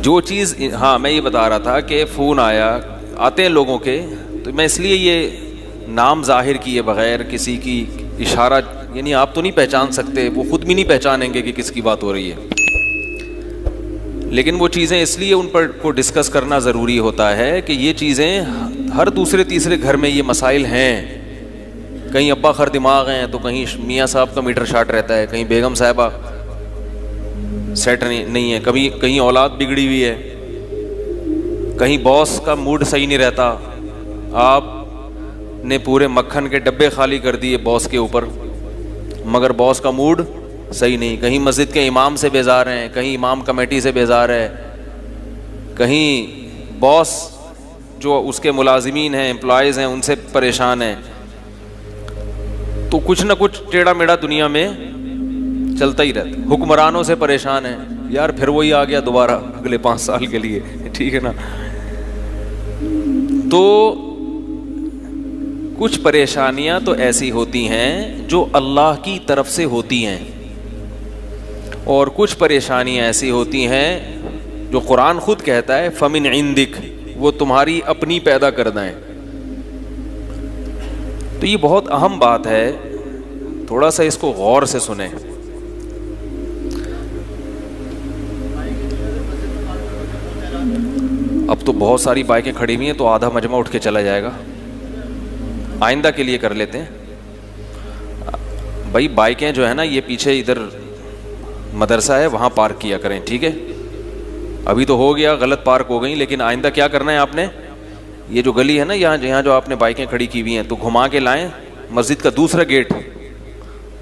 جو چیز، ہاں میں یہ بتا رہا تھا کہ فون آتے ہیں لوگوں کے، تو میں اس لیے یہ نام ظاہر کیے بغیر کسی کی اشارہ، یعنی آپ تو نہیں پہچان سکتے، وہ خود بھی نہیں پہچانیں گے کہ کس کی بات ہو رہی ہے، لیکن وہ چیزیں اس لیے ان پر کو ڈسکس کرنا ضروری ہوتا ہے کہ یہ چیزیں ہر دوسرے تیسرے گھر میں یہ مسائل ہیں. کہیں ابا خر دماغ ہیں تو کہیں میاں صاحب کا میٹر شاٹ رہتا ہے، کہیں بیگم صاحبہ سیٹ نہیں ہے، کبھی کہیں اولاد بگڑی ہوئی ہے، کہیں باس کا موڈ صحیح نہیں رہتا، آپ نے پورے مکھن کے ڈبے خالی کر دیے باس کے اوپر مگر باس کا موڈ صحیح نہیں، کہیں مسجد کے امام سے بیزار ہیں، کہیں امام کمیٹی سے بیزار ہے، کہیں باس جو اس کے ملازمین ہیں، امپلائیز ہیں، ان سے پریشان ہیں. تو کچھ نہ کچھ ٹیڑھا میڑھا دنیا میں چلتا ہی رہتا. حکمرانوں سے پریشان ہیں، یار پھر وہی آ گیا دوبارہ اگلے 5 سال کے لیے، ٹھیک ہے نا. تو کچھ پریشانیاں تو ایسی ہوتی ہیں جو اللہ کی طرف سے ہوتی ہیں، اور کچھ پریشانیاں ایسی ہوتی ہیں جو قرآن خود کہتا ہے فمن عندک، وہ تمہاری اپنی پیدا کردہ ہیں. تو یہ بہت اہم بات ہے، تھوڑا سا اس کو غور سے سنیں. اب تو بہت ساری بائکیں کھڑی ہوئی ہیں تو آدھا مجمع اٹھ کے چلا جائے گا، آئندہ کے لیے کر لیتے ہیں بھائی. بائکیں جو ہے نا یہ پیچھے ادھر مدرسہ ہے وہاں پارک کیا کریں، ٹھیک ہے. ابھی تو ہو گیا غلط پارک ہو گئی، لیکن آئندہ کیا کرنا ہے آپ نے، یہ جو گلی ہے نا یہاں جو آپ نے بائکیں کھڑی کی ہوئی ہیں تو گھما کے لائیں. مسجد کا دوسرا گیٹ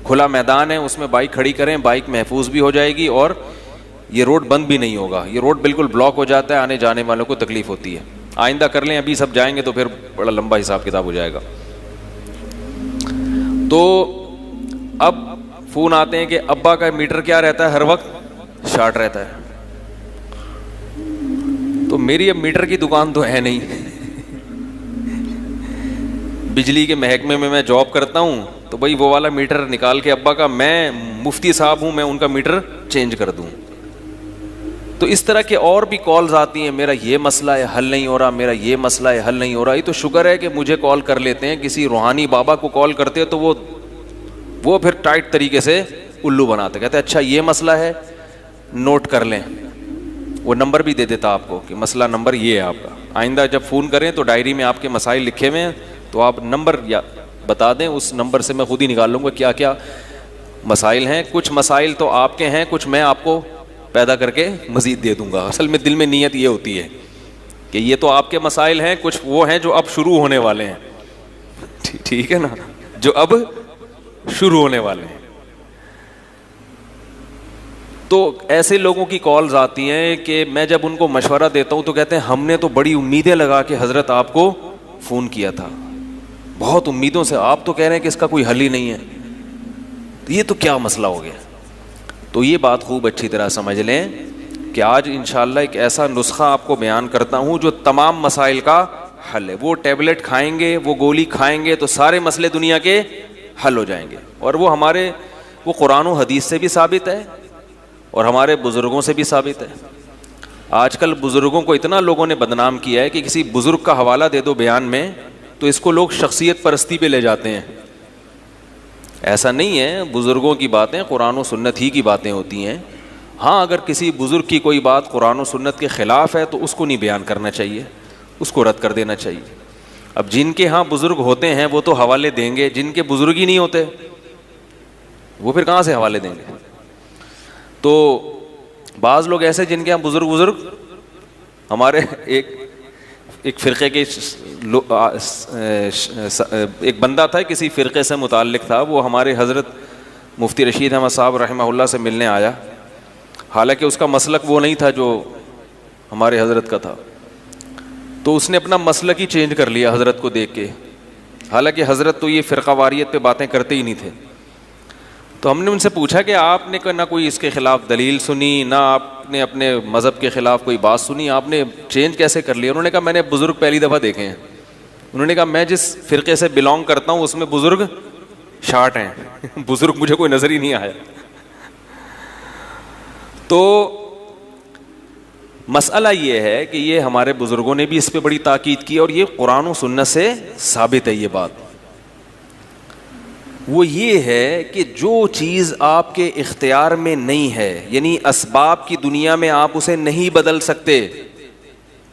کھلا میدان ہے، اس میں بائک کھڑی کریں، بائک محفوظ بھی ہو جائے گی اور یہ روڈ بند بھی نہیں ہوگا. یہ روڈ بالکل بلاک ہو جاتا ہے، آنے جانے والوں کو تکلیف ہوتی ہے. آئندہ کر لیں، ابھی سب جائیں گے تو پھر بڑا لمبا حساب کتاب ہو جائے گا. تو اب فون آتے ہیں کہ ابا کا میٹر کیا رہتا ہے، ہر وقت شارٹ رہتا ہے. تو میری اب میٹر کی دکان تو ہے نہیں، بجلی کے محکمے میں جاب کرتا ہوں، تو بھائی وہ والا میٹر نکال کے ابا کا، میں مفتی صاحب ہوں، میں ان کا میٹر چینج کر دوں. تو اس طرح کے اور بھی کالز آتی ہیں، میرا یہ مسئلہ ہے حل نہیں ہو رہا، میرا یہ مسئلہ ہے حل نہیں ہو رہا. یہ تو شکر ہے کہ مجھے کال کر لیتے ہیں، کسی روحانی بابا کو کال کرتے ہیں تو وہ پھر ٹائٹ طریقے سے الو بناتے، کہتے ہیں اچھا یہ مسئلہ ہے، نوٹ کر لیں. وہ نمبر بھی دے دیتا آپ کو کہ مسئلہ نمبر یہ ہے آپ کا، آئندہ جب فون کریں تو ڈائری میں آپ کے مسائل لکھے ہوئے ہیں تو آپ نمبر یا بتا دیں، اس نمبر سے میں خود ہی نکال لوں گا کیا کیا مسائل ہیں. کچھ مسائل تو آپ کے ہیں، کچھ میں آپ کو پیدا کر کے مزید دے دوں گا. اصل میں دل میں نیت یہ ہوتی ہے کہ یہ تو آپ کے مسائل ہیں، کچھ وہ ہیں جو اب شروع ہونے والے ہیں، ٹھیک ہے نا، جو اب شروع ہونے والے ہیں. تو ایسے لوگوں کی کالز آتی ہیں کہ میں جب ان کو مشورہ دیتا ہوں تو کہتے ہیں ہم نے تو بڑی امیدیں لگا کے حضرت آپ کو فون کیا تھا، بہت امیدوں سے، آپ تو کہہ رہے ہیں کہ اس کا کوئی حل ہی نہیں ہے، یہ تو کیا مسئلہ ہو گیا. تو یہ بات خوب اچھی طرح سمجھ لیں کہ آج انشاءاللہ ایک ایسا نسخہ آپ کو بیان کرتا ہوں جو تمام مسائل کا حل ہے. وہ ٹیبلٹ کھائیں گے، وہ گولی کھائیں گے تو سارے مسئلے دنیا کے حل ہو جائیں گے. اور وہ قرآن و حدیث سے بھی ثابت ہے اور ہمارے بزرگوں سے بھی ثابت ہے. آج کل بزرگوں کو اتنا لوگوں نے بدنام کیا ہے کہ کسی بزرگ کا حوالہ دے دو بیان میں تو اس کو لوگ شخصیت پرستی پہ لے جاتے ہیں. ایسا نہیں ہے، بزرگوں کی باتیں قرآن و سنت ہی کی باتیں ہوتی ہیں. ہاں اگر کسی بزرگ کی کوئی بات قرآن و سنت کے خلاف ہے تو اس کو نہیں بیان کرنا چاہیے، اس کو رد کر دینا چاہیے. اب جن کے ہاں بزرگ ہوتے ہیں وہ تو حوالے دیں گے، جن کے بزرگ ہی نہیں ہوتے وہ پھر کہاں سے حوالے دیں گے. تو بعض لوگ ایسے جن کے ہاں بزرگ ہمارے ایک فرقے کے ایک بندہ تھا، کسی فرقے سے متعلق تھا، وہ ہمارے حضرت مفتی رشید احمد صاحب رحمہ اللہ سے ملنے آیا. حالانکہ اس کا مسلک وہ نہیں تھا جو ہمارے حضرت کا تھا، تو اس نے اپنا مسلک ہی چینج کر لیا حضرت کو دیکھ کے. حالانکہ حضرت تو یہ فرقہ واریت پہ باتیں کرتے ہی نہیں تھے. تو ہم نے ان سے پوچھا کہ آپ نے نہ کوئی اس کے خلاف دلیل سنی، نہ آپ نے اپنے مذہب کے خلاف کوئی بات سنی، آپ نے چینج کیسے کر لیا؟ انہوں نے کہا میں نے بزرگ پہلی دفعہ دیکھے ہیں. انہوں نے کہا میں جس فرقے سے بلانگ کرتا ہوں اس میں بزرگ شارٹ ہیں، بزرگ مجھے کوئی نظر ہی نہیں آیا. تو مسئلہ یہ ہے کہ یہ ہمارے بزرگوں نے بھی اس پہ بڑی تاکید کی اور یہ قرآن و سنت سے ثابت ہے یہ بات. وہ یہ ہے کہ جو چیز آپ کے اختیار میں نہیں ہے, یعنی اسباب کی دنیا میں آپ اسے نہیں بدل سکتے,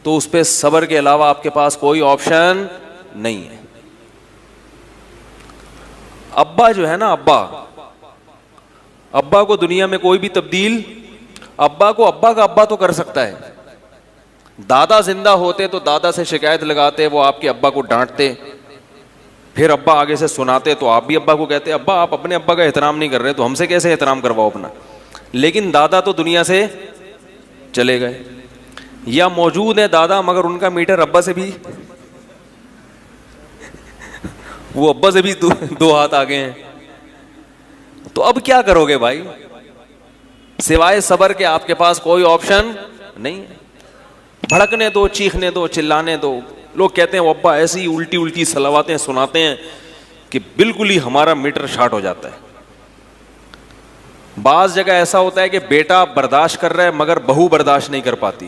تو اس پہ صبر کے علاوہ آپ کے پاس کوئی آپشن نہیں ہے. ابا جو ہے نا, ابا کو دنیا میں کوئی بھی تبدیل, ابا کو ابا کا ابا تو کر سکتا ہے. دادا زندہ ہوتے تو دادا سے شکایت لگاتے, وہ آپ کے ابا کو ڈانٹتے, پھر ابا آگے سے سناتے تو آپ بھی ابا کو کہتے ابا آپ اپنے ابا کا احترام نہیں کر رہے تو ہم سے کیسے احترام کرواؤ اپنا. لیکن دادا تو دنیا سے چلے گئے, یا موجود ہیں دادا مگر ان کا میٹر ابا سے بھی, وہ ابا سے بھی دو ہاتھ آگے ہیں. تو اب کیا کرو گے بھائی, سوائے صبر کے آپ کے پاس کوئی آپشن نہیں ہے. بھڑکنے دو, چیخنے دو, چلانے دو. لوگ کہتے ہیں وہ ابا ایسی الٹی الٹی صلواتیں سناتے ہیں کہ بالکل ہی ہمارا میٹر شارٹ ہو جاتا ہے. بعض جگہ ایسا ہوتا ہے کہ بیٹا برداشت کر رہا ہے مگر بہو برداشت نہیں کر پاتی,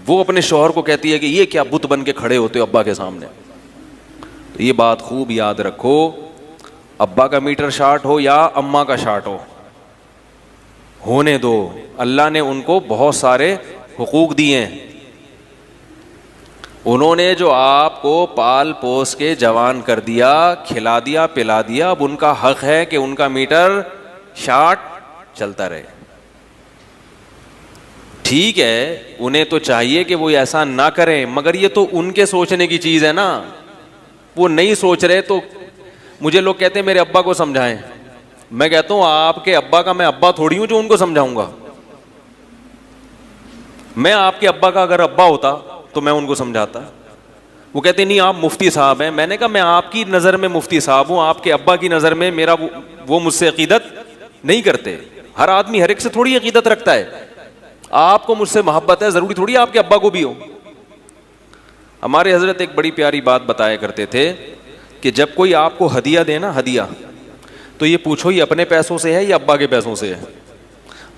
وہ اپنے شوہر کو کہتی ہے کہ یہ کیا بت بن کے کھڑے ہوتے ہو ابا کے سامنے. تو یہ بات خوب یاد رکھو, ابا کا میٹر شارٹ ہو یا اماں کا شارٹ ہو, ہونے دو. اللہ نے ان کو بہت سارے حقوق دیے ہیں. انہوں نے جو آپ کو پال پوس کے جوان کر دیا, کھلا دیا, پلا دیا, اب ان کا حق ہے کہ ان کا میٹر شارٹ چلتا رہے. ٹھیک ہے, انہیں تو چاہیے کہ وہ ایسا نہ کریں, مگر یہ تو ان کے سوچنے کی چیز ہے نا. وہ نہیں سوچ رہے تو مجھے لوگ کہتے ہیں میرے ابا کو سمجھائیں. میں کہتا ہوں آپ کے ابا کا میں ابا تھوڑی ہوں جو ان کو سمجھاؤں گا. میں آپ کے ابا کا اگر ابا ہوتا تو میں ان کو سمجھاتا. وہ کہتے نہیں آپ مفتی صاحب ہیں. میں نے کہا میں آپ کی نظر میں مفتی صاحب ہوں, آپ کے ابا کی نظر میں میرا وہ مجھ سے عقیدت نہیں کرتے. ہر آدمی ہر ایک سے تھوڑی عقیدت رکھتا ہے. آپ کو مجھ سے محبت ہے, ضروری تھوڑی آپ کے ابا کو بھی ہو. ہمارے حضرت ایک بڑی پیاری بات بتایا کرتے تھے کہ جب کوئی آپ کو ہدیہ دے نا, ہدیہ, تو یہ پوچھو یہ اپنے پیسوں سے ہے یا ابا کے پیسوں سے ہے.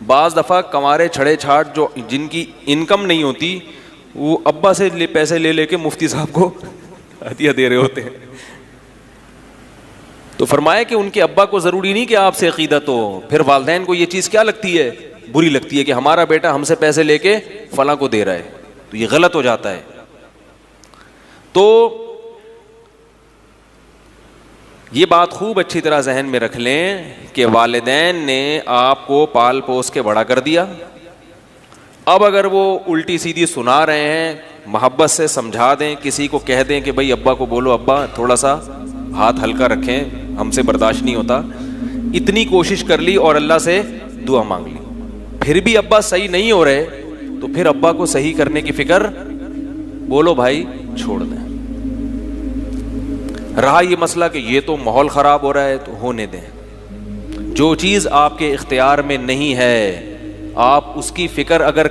بعض دفعہ کمارے چھڑے چھاٹ جو جن کی انکم نہیں ہوتی وہ ابا سے پیسے لے کے مفتی صاحب کو ہدیہ دے رہے ہوتے ہیں. تو فرمایا کہ ان کے ابا کو ضروری نہیں کہ آپ سے عقیدت ہو. پھر والدین کو یہ چیز کیا لگتی ہے, بری لگتی ہے کہ ہمارا بیٹا ہم سے پیسے لے کے فلاں کو دے رہا ہے, تو یہ غلط ہو جاتا ہے. تو یہ بات خوب اچھی طرح ذہن میں رکھ لیں کہ والدین نے آپ کو پال پوس کے بڑا کر دیا. اب اگر وہ الٹی سیدھی سنا رہے ہیں, محبت سے سمجھا دیں, کسی کو کہہ دیں کہ بھائی ابا کو بولو ابا تھوڑا سا ہاتھ ہلکا رکھیں, ہم سے برداشت نہیں ہوتا. اتنی کوشش کر لی اور اللہ سے دعا مانگ لی, پھر بھی ابا صحیح نہیں ہو رہے, تو پھر ابا کو صحیح کرنے کی فکر, بولو بھائی چھوڑ دیں. رہا یہ مسئلہ کہ یہ تو ماحول خراب ہو رہا ہے, تو ہونے دیں. جو چیز آپ کے اختیار میں نہیں ہے آپ اس کی فکر اگر